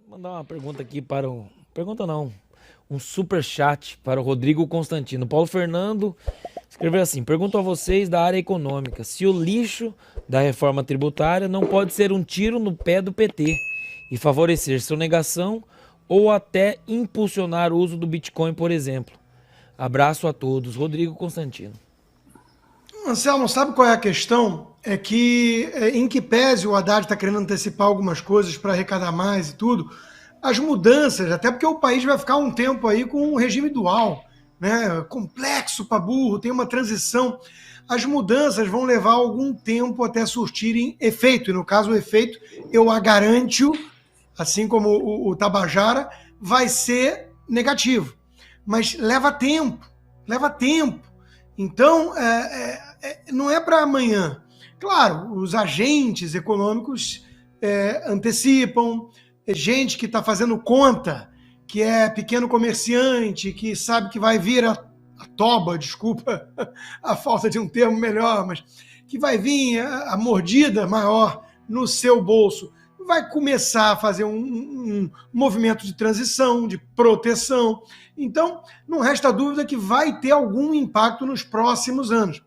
Mandar uma pergunta aqui para o. Pergunta não. Um super chat para o Rodrigo Constantino. Paulo Fernando escreveu assim: pergunto a vocês da área econômica se o lixo da reforma tributária não pode ser um tiro no pé do PT e favorecer sonegação ou até impulsionar o uso do Bitcoin, por exemplo. Abraço a todos. Rodrigo Constantino. Anselmo, sabe qual é a questão? É que, em que pese o Haddad está querendo antecipar algumas coisas para arrecadar mais e tudo, as mudanças, até porque o país vai ficar um tempo aí com um regime dual, né? Complexo para burro, tem uma transição. As mudanças vão levar algum tempo até surtirem efeito, e no caso o efeito, eu a garanto, assim como o Tabajara, vai ser negativo. Mas leva tempo, leva tempo. Então, não é para amanhã. Claro, os agentes econômicos antecipam, gente que está fazendo conta, que é pequeno comerciante, que sabe que vai vir a toba, desculpa a falta de um termo melhor, mas que vai vir a mordida maior no seu bolso, vai começar a fazer um movimento de transição, de proteção. Então, não resta dúvida que vai ter algum impacto nos próximos anos.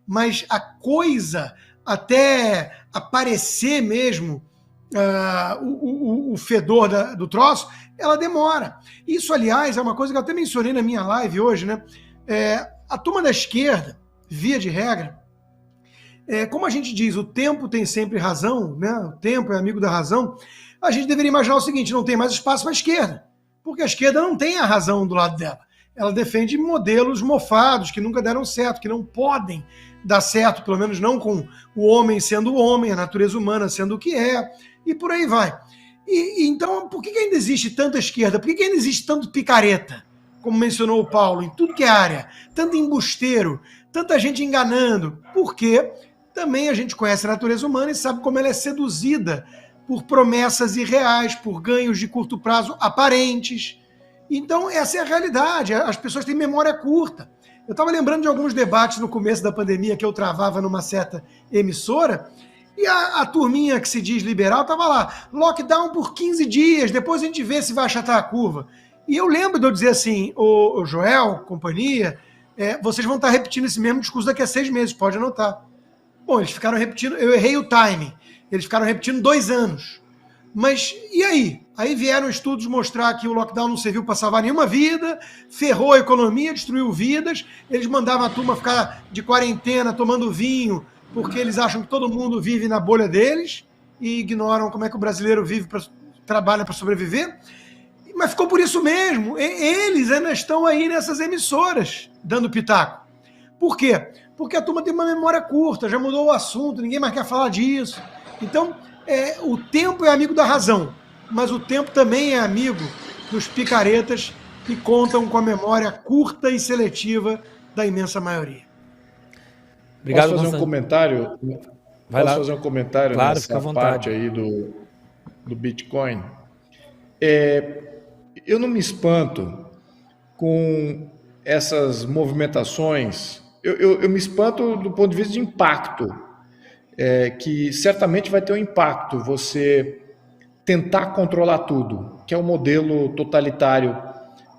Mas a coisa, até aparecer mesmo o fedor do troço, ela demora. Isso, aliás, é uma coisa que eu até mencionei na minha live hoje, né? A turma da esquerda, via de regra, como a gente diz, o tempo tem sempre razão, né? O tempo é amigo da razão. A gente deveria imaginar o seguinte: não tem mais espaço para a esquerda, porque a esquerda não tem a razão do lado dela. Ela defende modelos mofados que nunca deram certo, que não podem dar certo, pelo menos não com o homem sendo o homem, a natureza humana sendo o que é, e por aí vai. Então, por que ainda existe tanta esquerda? Por que ainda existe tanto picareta, como mencionou o Paulo, em tudo que é área? Tanto embusteiro, tanta gente enganando. Por quê? Também a gente conhece a natureza humana e sabe como ela é seduzida por promessas irreais, por ganhos de curto prazo aparentes. Então, essa é a realidade. As pessoas têm memória curta. Eu estava lembrando de alguns debates no começo da pandemia que eu travava numa certa emissora, e a turminha que se diz liberal estava lá: lockdown por 15 dias, depois a gente vê se vai achatar a curva. E eu lembro de eu dizer assim: o Joel, companhia, vocês vão estar repetindo esse mesmo discurso daqui a 6 meses, pode anotar. Bom, eles ficaram repetindo, eu errei o timing, eles ficaram repetindo 2 anos. Mas e aí? Aí vieram estudos mostrar que o lockdown não serviu para salvar nenhuma vida, ferrou a economia, destruiu vidas, eles mandavam a turma ficar de quarentena tomando vinho, porque eles acham que todo mundo vive na bolha deles e ignoram como é que o brasileiro vive, trabalha para sobreviver. Mas ficou por isso mesmo. Eles ainda estão aí nessas emissoras dando pitaco. Por quê? Porque a turma tem uma memória curta, já mudou o assunto, ninguém mais quer falar disso. Então, o tempo é amigo da razão, mas o tempo também é amigo dos picaretas que contam com a memória curta e seletiva da imensa maioria. Obrigado, Posso fazer um comentário? Vai lá. Fazer um comentário Claro, nessa parte aí do Bitcoin? Eu não me espanto com essas movimentações. Eu me espanto do ponto de vista de impacto, que certamente vai ter um impacto você tentar controlar tudo, que é o modelo totalitário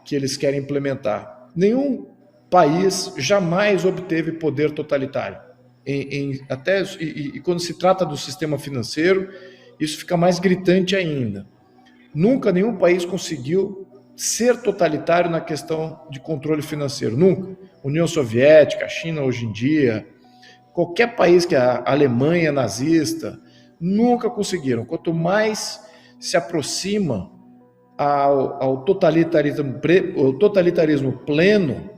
que eles querem implementar. Nenhum país jamais obteve poder totalitário. E quando se trata do sistema financeiro, isso fica mais gritante ainda. Nunca nenhum país conseguiu ser totalitário na questão de controle financeiro. Nunca. União Soviética, a China hoje em dia, qualquer país que a Alemanha nazista, nunca conseguiram. Quanto mais se aproxima ao totalitarismo pleno,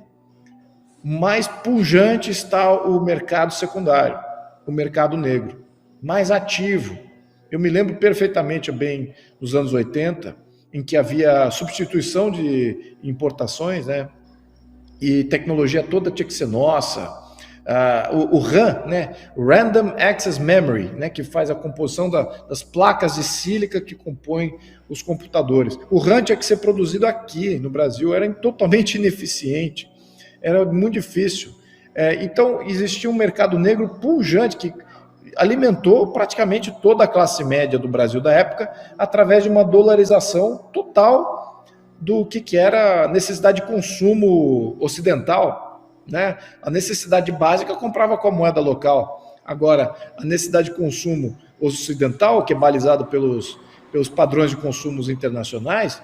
mais pujante está o mercado secundário, o mercado negro, mais ativo. Eu me lembro perfeitamente bem nos anos 80, em que havia substituição de importações, né? E tecnologia toda tinha que ser nossa. O RAM, né? Random Access Memory, né? Que faz a composição das placas de sílica que compõem os computadores. O RAM tinha que ser produzido aqui no Brasil, era totalmente ineficiente, era muito difícil. Então existia um mercado negro pujante que alimentou praticamente toda a classe média do Brasil da época através de uma dolarização total do que era a necessidade de consumo ocidental, né? A necessidade básica comprava com a moeda local. Agora, a necessidade de consumo ocidental, que é balizada pelos padrões de consumos internacionais,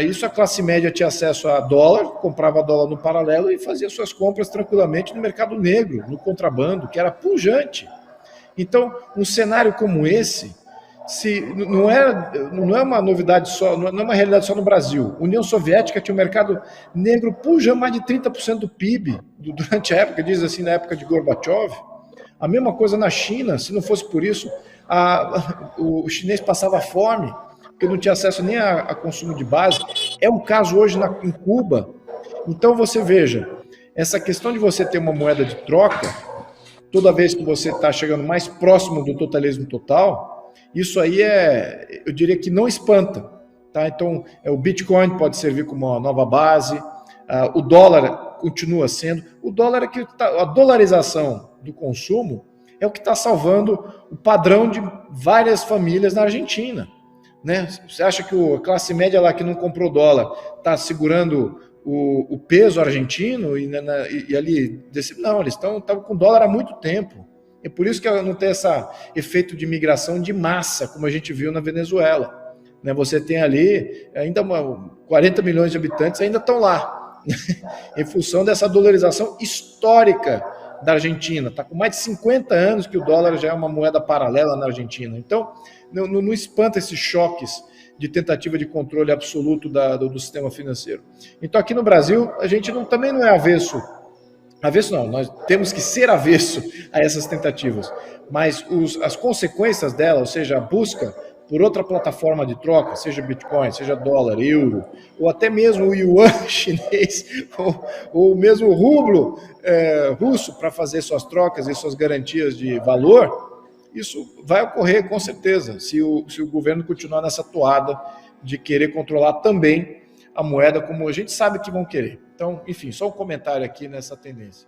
isso a classe média tinha acesso a dólar, comprava dólar no paralelo e fazia suas compras tranquilamente no mercado negro, no contrabando, que era pujante. Então, um cenário como esse, não é uma novidade só, não é uma realidade só no Brasil. A União Soviética tinha um mercado negro pujante, mais de 30% do PIB durante a época, diz assim, na época de Gorbachev. A mesma coisa na China, se não fosse por isso, o chinês passava fome, porque não tinha acesso nem a consumo de base. É o caso hoje em Cuba. Então você veja, essa questão de você ter uma moeda de troca, toda vez que você está chegando mais próximo do totalismo total, isso aí eu diria que não espanta. Tá? Então o Bitcoin pode servir como uma nova base, o dólar continua sendo. O dólar é que a dolarização do consumo é o que está salvando o padrão de várias famílias na Argentina. Né? Você acha que a classe média lá que não comprou dólar está segurando o peso argentino e ali... Não, eles estão com dólar há muito tempo. É por isso que não tem esse efeito de migração de massa, como a gente viu na Venezuela. Né? Você tem ali, ainda 40 milhões de habitantes ainda estão lá, em função dessa dolarização histórica da Argentina. Está com mais de 50 anos que o dólar já é uma moeda paralela na Argentina. Então, não espanta esses choques de tentativa de controle absoluto do sistema financeiro. Então, aqui no Brasil, a gente também não é avesso. Avesso não, nós temos que ser avesso a essas tentativas. Mas as consequências dela, ou seja, a busca por outra plataforma de troca, seja Bitcoin, seja dólar, euro, ou até mesmo o yuan chinês, ou mesmo o rublo russo para fazer suas trocas e suas garantias de valor, isso vai ocorrer com certeza, se o governo continuar nessa toada de querer controlar também a moeda, como a gente sabe que vão querer. Então, enfim, só um comentário aqui nessa tendência.